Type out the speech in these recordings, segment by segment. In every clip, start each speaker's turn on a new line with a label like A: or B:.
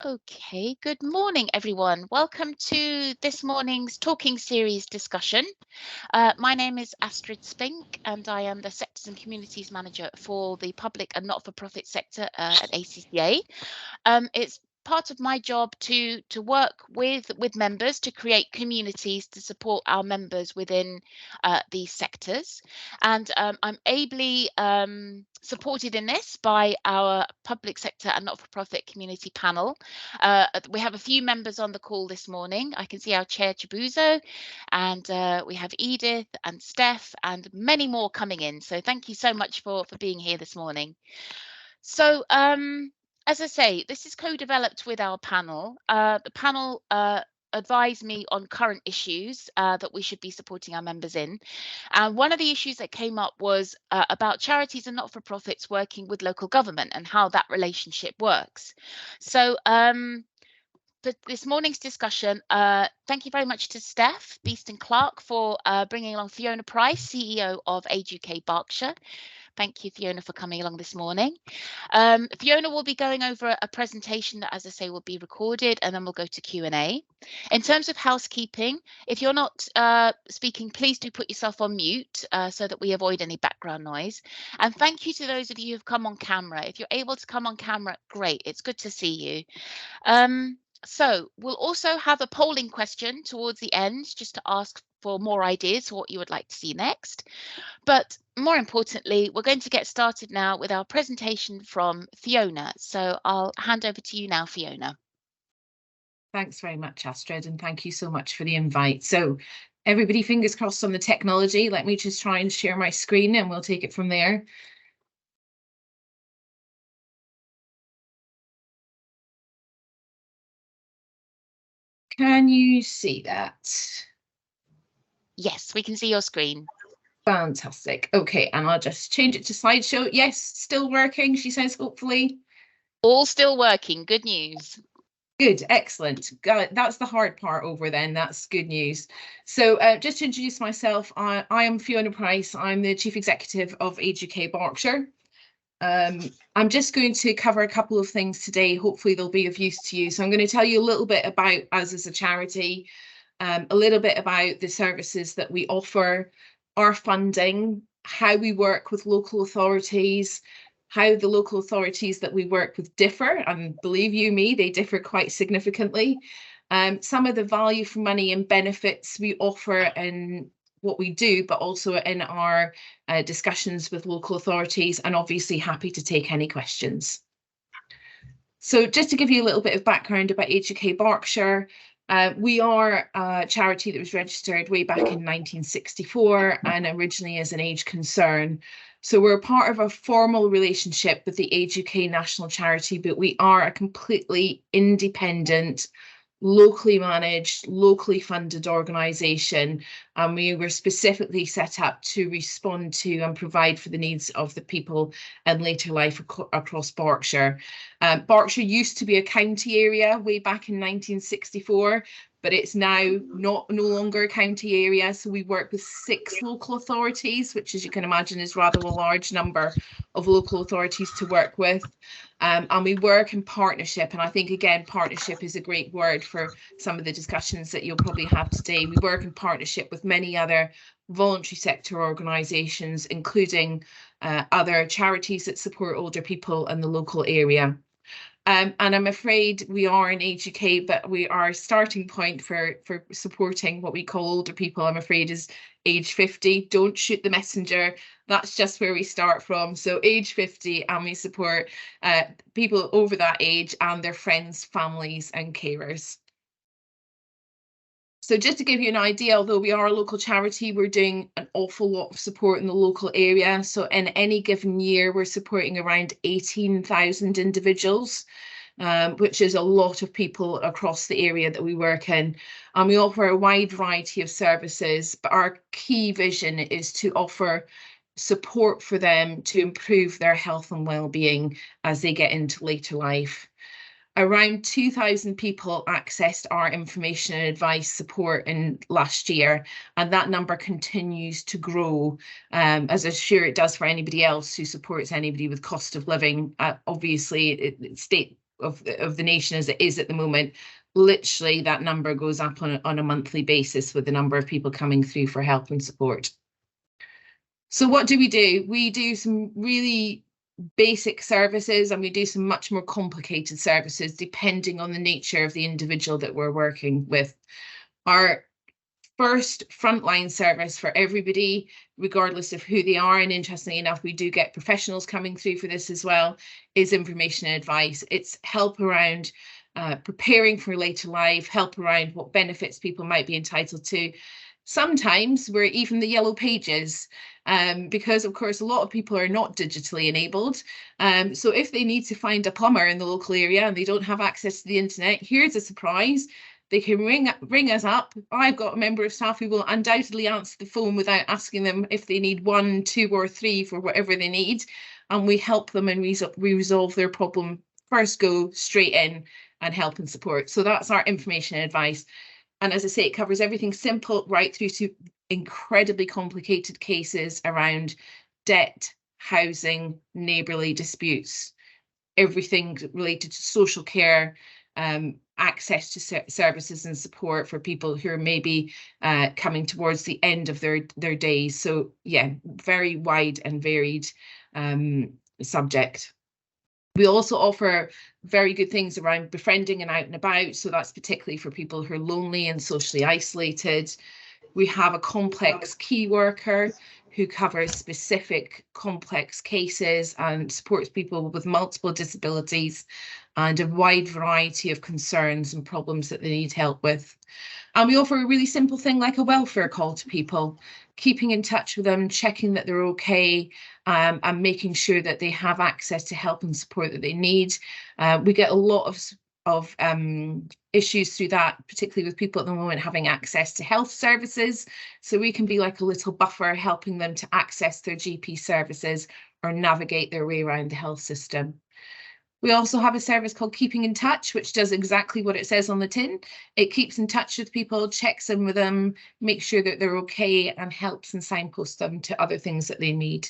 A: Okay, good morning, everyone. Welcome to this morning's talking series discussion. My name is Astrid Spink, and I am the Sectors and Communities Manager for the public and not-for-profit sector at ACCA. It's part of my job to work with members to create communities to support our members within these sectors, and I'm ably supported in this by our public sector and not-for-profit community panel. We have a few members on the call this morning. I can see our chair Chibuzo, and we have Edith and Steph and many more coming in, so thank you so much for being here this morning. So as I say, this is co-developed with our panel. The panel advised me on current issues that we should be supporting our members in. And one of the issues that came up was about charities and not-for-profits working with local government and how that relationship works. So for this morning's discussion, thank you very much to Steph Beeston Clark for bringing along Fiona Price, CEO of Age UK Berkshire. Thank you, Fiona, for coming along this morning. Fiona will be going over a presentation that, as I say, will be recorded, and then we'll go to Q&A. In terms of housekeeping, if you're not speaking, please do put yourself on mute so that we avoid any background noise. And thank you to those of you who've come on camera. If you're able to come on camera, great. It's good to see you. So we'll also have a polling question towards the end, just to ask for more ideas for what you would like to see next. But more importantly, we're going to get started now with our presentation from Fiona. So I'll hand over to you now, Fiona.
B: Thanks very much, Astrid, and thank you so much for the invite. So everybody, fingers crossed on the technology. Let me just try and share my screen and we'll take it from there. Can you see that?
A: Yes, we can see your screen.
B: Fantastic. Okay, and I'll just change it to slideshow. Yes, still working, she says, hopefully.
A: All still working. Good news.
B: Good, excellent. That's the hard part over then. That's good news. So just to introduce myself, I am Fiona Price. I'm the Chief Executive of Age UK Berkshire. I'm just going to cover a couple of things today. Hopefully they'll be of use to you. So I'm going to tell you a little bit about us as a charity, a little bit about the services that we offer, our funding, how we work with local authorities, how the local authorities that we work with differ, and believe you me, they differ quite significantly. Some of the value for money and benefits we offer in what we do, but also in our discussions with local authorities, and obviously happy to take any questions. So just to give you a little bit of background about Age UK Berkshire, we are a charity that was registered way back in 1964 and originally as an age concern. So we're part of a formal relationship with the Age UK National Charity, but we are a completely independent, locally managed, locally funded organisation, and we were specifically set up to respond to and provide for the needs of the people in later life across Berkshire. Berkshire used to be a county area way back in 1964, but it's now no longer a county area. So we work with 6 local authorities, which, as you can imagine, is rather a large number of local authorities to work with. And we work in partnership. And I think, again, partnership is a great word for some of the discussions that you'll probably have today. We work in partnership with many other voluntary sector organisations, including other charities that support older people in the local area. And I'm afraid we are in Age UK, but our starting point for supporting what we call older people, I'm afraid, is age 50. Don't shoot the messenger. That's just where we start from. So age 50, and we support people over that age and their friends, families and carers. So just to give you an idea, although we are a local charity, we're doing an awful lot of support in the local area. So in any given year, we're supporting around 18,000 individuals, which is a lot of people across the area that we work in. And we offer a wide variety of services, but our key vision is to offer support for them to improve their health and well-being as they get into later life. Around 2,000 people accessed our information and advice support in last year, and that number continues to grow, as I'm sure it does for anybody else who supports anybody with cost of living. Obviously, of the nation as it is at the moment, literally that number goes up on a monthly basis with the number of people coming through for help and support. So what do? We do some really basic services, and we do some much more complicated services depending on the nature of the individual that we're working with. Our first frontline service for everybody, regardless of who they are, and interestingly enough, we do get professionals coming through for this as well, is information and advice. It's help around preparing for later life, help around what benefits people might be entitled to. Sometimes we're even the yellow pages, because of course a lot of people are not digitally enabled. So if they need to find a plumber in the local area and they don't have access to the internet, here's a surprise. They can ring us up. I've got a member of staff who will undoubtedly answer the phone without asking them if they need 1, 2 or 3 for whatever they need. And we help them and we resolve their problem first go, straight in, and help and support. So that's our information and advice. And as I say, it covers everything simple right through to incredibly complicated cases around debt, housing, neighbourly disputes, everything related to social care, access to services and support for people who are maybe coming towards the end of their days. So yeah, very wide and varied subject. We also offer very good things around befriending and out and about. So that's particularly for people who are lonely and socially isolated. We have a complex key worker who covers specific complex cases and supports people with multiple disabilities and a wide variety of concerns and problems that they need help with. And we offer a really simple thing like a welfare call to people, keeping in touch with them, checking that they're okay, and making sure that they have access to help and support that they need. We get a lot of issues through that, particularly with people at the moment having access to health services. So we can be like a little buffer, helping them to access their GP services or navigate their way around the health system. We also have a service called Keeping in Touch, which does exactly what it says on the tin. It keeps in touch with people, checks in with them, makes sure that they're okay, and helps and signposts them to other things that they need.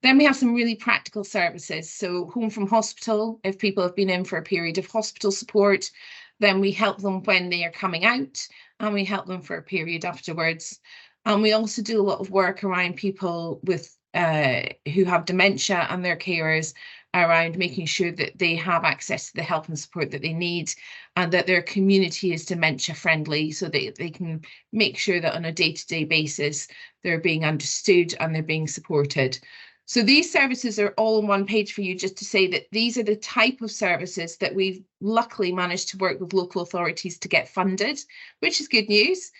B: Then we have some really practical services. So home from hospital, if people have been in for a period of hospital support, then we help them when they are coming out, and we help them for a period afterwards. And we also do a lot of work around people with who have dementia and their carers, around making sure that they have access to the help and support that they need, and that their community is dementia friendly, so that they can make sure that on a day-to-day basis they're being understood and they're being supported. So these services are all on one page for you, just to say that these are the type of services that we've luckily managed to work with local authorities to get funded, which is good news.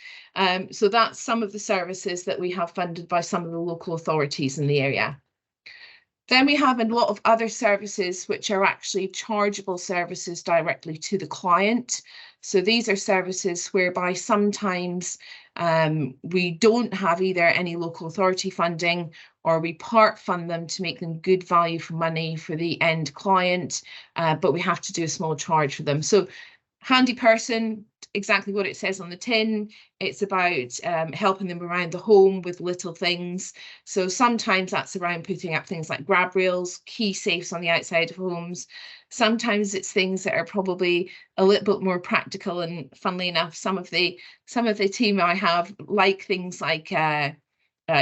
B: So that's some of the services that we have funded by some of the local authorities in the area. Then we have a lot of other services which are actually chargeable services directly to the client. So these are services whereby sometimes we don't have either any local authority funding, or we part fund them to make them good value for money for the end client, but we have to do a small charge for them. So handy person, exactly what it says on the tin. It's about helping them around the home with little things. So sometimes that's around putting up things like grab rails, key safes on the outside of homes. Sometimes it's things that are probably a little bit more practical, and funnily enough, some of the team I have like things like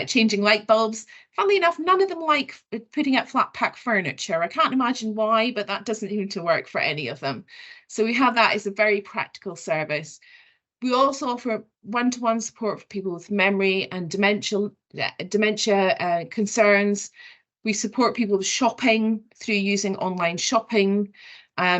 B: changing light bulbs. Funnily enough, none of them like putting up flat pack furniture. I can't imagine why, but that doesn't seem to work for any of them. So we have that as a very practical service. We also offer one-to-one support for people with memory and dementia concerns. We support people with shopping through using online shopping.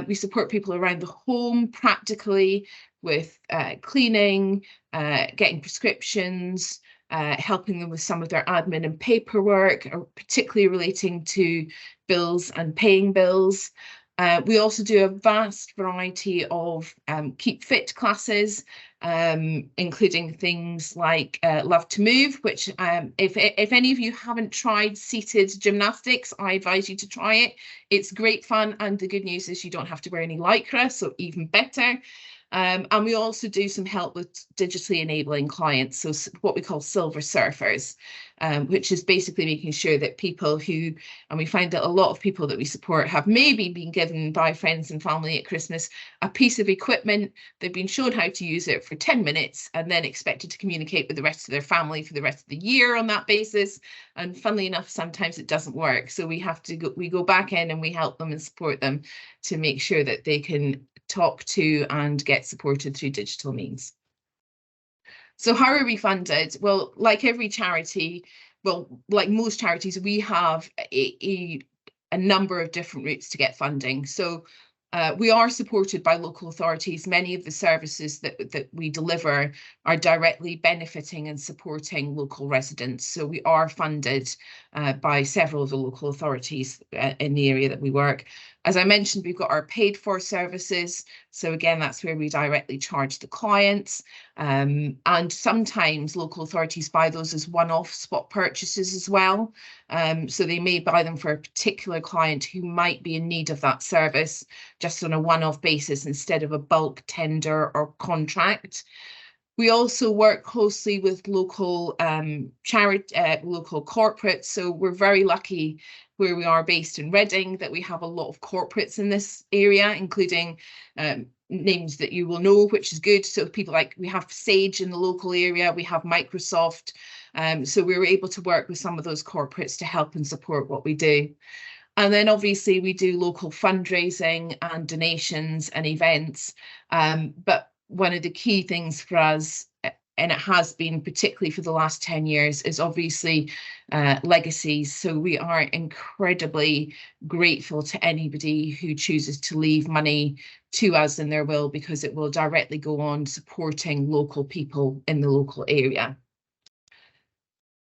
B: We support people around the home practically with cleaning, getting prescriptions, helping them with some of their admin and paperwork, particularly relating to bills and paying bills. We also do a vast variety of keep fit classes, including things like Love to Move, which if any of you haven't tried seated gymnastics, I advise you to try it. It's great fun, and the good news is you don't have to wear any lycra, so even better. And we also do some help with digitally enabling clients, so what we call silver surfers, which is basically making sure that people who, and we find that a lot of people that we support have maybe been given by friends and family at Christmas a piece of equipment, they've been shown how to use it for 10 minutes and then expected to communicate with the rest of their family for the rest of the year on that basis. And funnily enough, sometimes it doesn't work. So we have to we go back in and we help them and support them to make sure that they can talk to and get supported through digital means. So how are we funded? Well, like every charity, well, like most charities, we have a number of different routes to get funding. So we are supported by local authorities. Many of the services that we deliver are directly benefiting and supporting local residents. So we are funded by several of the local authorities in the area that we work. As I mentioned, we've got our paid for services. So again, that's where we directly charge the clients. And sometimes local authorities buy those as one-off spot purchases as well. So they may buy them for a particular client who might be in need of that service just on a one-off basis instead of a bulk tender or contract. We also work closely with local local corporates. So we're very lucky where we are based in Reading that we have a lot of corporates in this area, including names that you will know, which is good. So people like, we have Sage in the local area, we have Microsoft. So we were able to work with some of those corporates to help and support what we do. And then obviously we do local fundraising and donations and events. But one of the key things for us, and it has been particularly for the last 10 years, is obviously legacies. So we are incredibly grateful to anybody who chooses to leave money to us in their will, because it will directly go on supporting local people in the local area.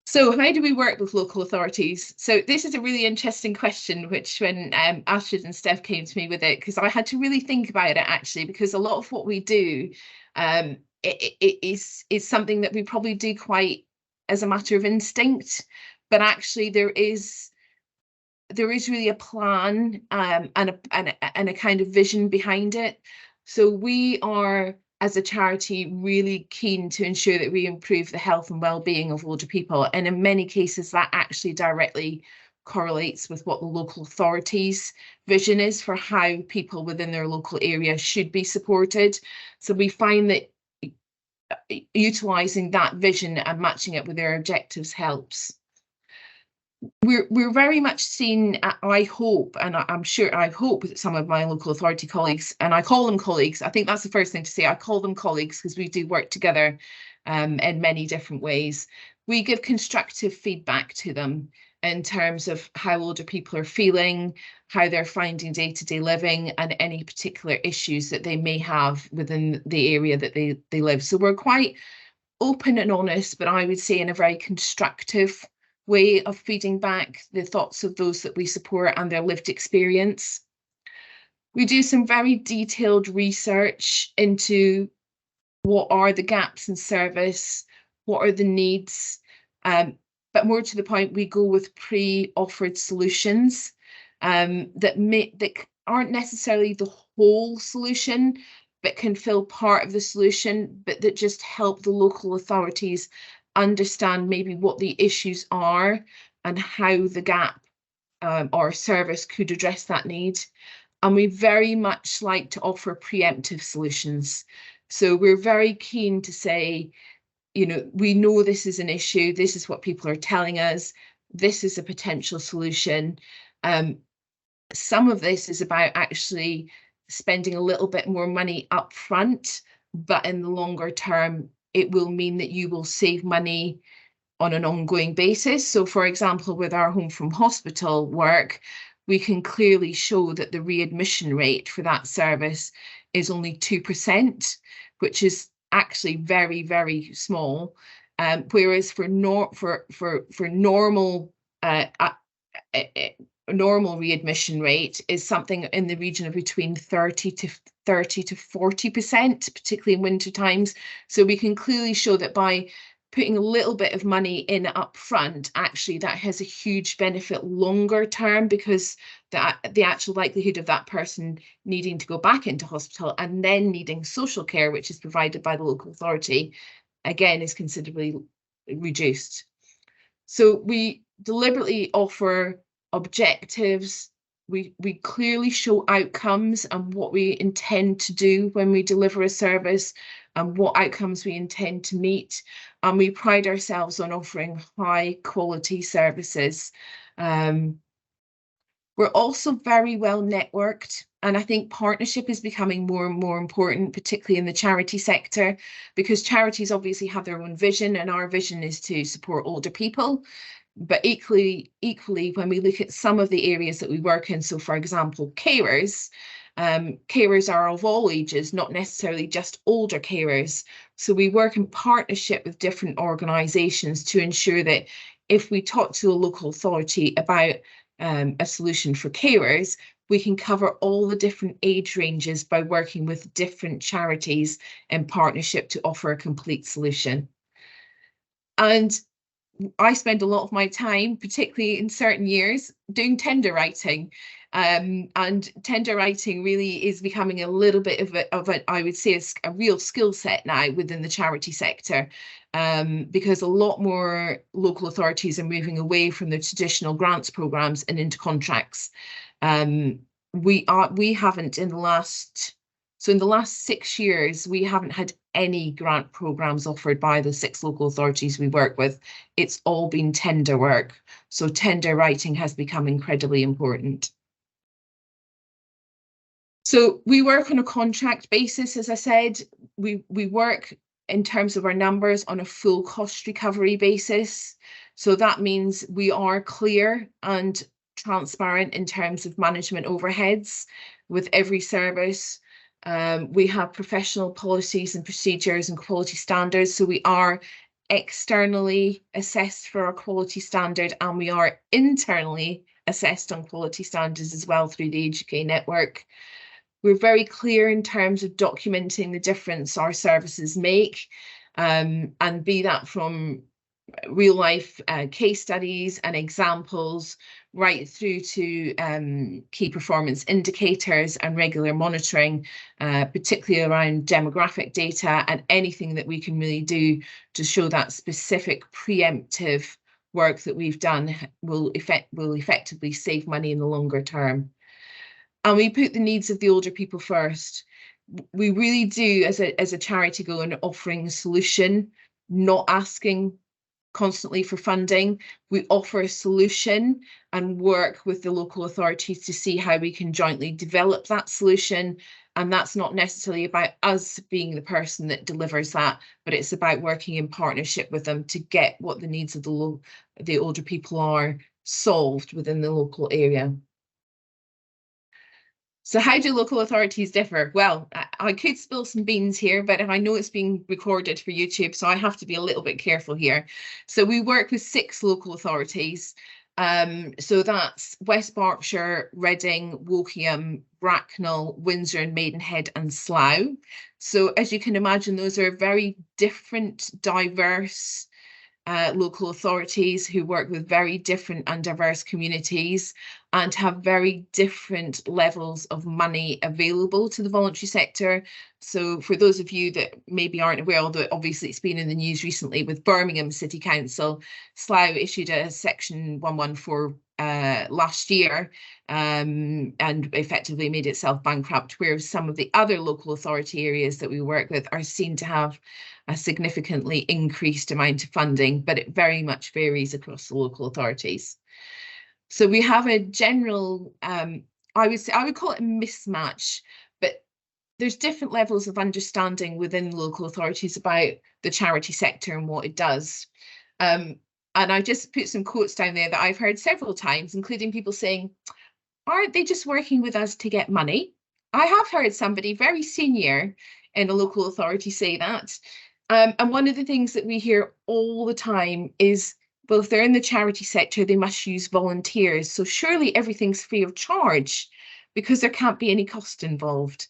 B: So how do we work with local authorities? So this is a really interesting question, which when Astrid and Steph came to me with it, because I had to really think about it actually, because a lot of what we do it is something that we probably do quite as a matter of instinct, but actually there is really a plan and a kind of vision behind it. So we are, as a charity, really keen to ensure that we improve the health and well-being of older people. And in many cases, that actually directly correlates with what the local authorities' vision is for how people within their local area should be supported. So we find that utilising that vision and matching it with their objectives helps. We're very much seen, I hope, and I'm sure, I hope that some of my local authority colleagues, and I call them colleagues, I think that's the first thing to say, I call them colleagues because we do work together in many different ways. We give constructive feedback to them in terms of how older people are feeling, how they're finding day-to-day living, and any particular issues that they may have within the area that they live. So we're quite open and honest, but I would say in a very constructive way of feeding back the thoughts of those that we support and their lived experience. We do some very detailed research into what are the gaps in service, what are the needs, but more to the point, we go with pre-offered solutions that aren't necessarily the whole solution, but can fill part of the solution, but that just help the local authorities understand maybe what the issues are and how the gap or service could address that need. And we very much like to offer preemptive solutions. So we're very keen to say, you know, we know this is an issue, this is what people are telling us, this is a potential solution. Some of this is about actually spending a little bit more money up front, but in the longer term, it will mean that you will save money on an ongoing basis. So for example, with our home from hospital work, we can clearly show that the readmission rate for that service is only 2%, which is actually very, very small. Whereas for normal normal readmission rate is something in the region of between 30 to 40%, particularly in winter times. So we can clearly show that by putting a little bit of money in up front, actually that has a huge benefit longer term, because the actual likelihood of that person needing to go back into hospital and then needing social care, which is provided by the local authority, again, is considerably reduced. So we deliberately offer objectives. We clearly show outcomes and what we intend to do when we deliver a service and what outcomes we intend to meet. And we pride ourselves on offering high quality services. We're also very well networked, and I think partnership is becoming more and more important, particularly in the charity sector, because charities obviously have their own vision, and our vision is to support older people. But equally, when we look at some of the areas that we work in, so for example, carers, carers are of all ages, not necessarily just older carers. So we work in partnership with different organisations to ensure that if we talk to a local authority about a solution for carers, we can cover all the different age ranges by working with different charities in partnership to offer a complete solution. And I spend a lot of my time, particularly in certain years, doing tender writing. And tender writing really is becoming a little bit of a I would say, a real skill set now within the charity sector, because a lot more local authorities are moving away from the traditional grants programs and into contracts. We haven't in the last 6 years, we haven't had any grant programs offered by the 6 local authorities we work with. It's all been tender work. So tender writing has become incredibly important. So we work on a contract basis, as I said. We work in terms of our numbers on a full cost recovery basis. So that means we are clear and transparent in terms of management overheads with every service. We have professional policies and procedures and quality standards. So we are externally assessed for our quality standard, and we are internally assessed on quality standards as well through the Age UK network. We're very clear in terms of documenting the difference our services make, and be that from real life case studies and examples right through to key performance indicators and regular monitoring, particularly around demographic data and anything that we can really do to show that specific preemptive work that we've done will effectively save money in the longer term. And we put the needs of the older people first. We really do, as a charity, go in offering a solution, not asking constantly for funding. We offer a solution and work with the local authorities to see how we can jointly develop that solution. And that's not necessarily about us being the person that delivers that, but it's about working in partnership with them to get what the needs of the older people are solved within the local area. So how do local authorities differ? Well, I could spill some beans here, but I know it's being recorded for YouTube, so I have to be a little bit careful here. So we work with 6 local authorities. So that's West Berkshire, Reading, Wokingham, Bracknell, Windsor and Maidenhead and Slough. So as you can imagine, those are very different, diverse local authorities who work with very different and diverse communities and have very different levels of money available to the voluntary sector. So for those of you that maybe aren't aware, although obviously it's been in the news recently with Birmingham City Council, Slough issued a section 114 last year and effectively made itself bankrupt, whereas some of the other local authority areas that we work with are seen to have a significantly increased amount of funding, but it very much varies across the local authorities. So we have a general, I would call it a mismatch, but there's different levels of understanding within local authorities about the charity sector and what it does. And I just put some quotes down there that I've heard several times, including people saying, aren't they just working with us to get money? I have heard somebody very senior in a local authority say that. And one of the things that we hear all the time is, well, if they're in the charity sector, they must use volunteers. So surely everything's free of charge because there can't be any cost involved.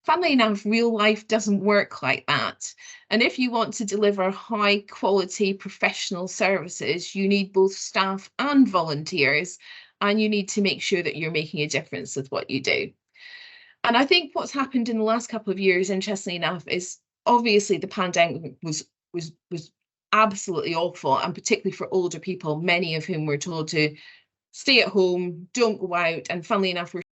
B: funnily enough, real life doesn't work like that. And if you want to deliver high quality professional services, you need both staff and volunteers, and you need to make sure that you're making a difference with what you do. And I think what's happened in the last couple of years, interestingly enough, is obviously the pandemic was absolutely awful, and particularly for older people, many of whom were told to stay at home, don't go out. And funnily enough, we're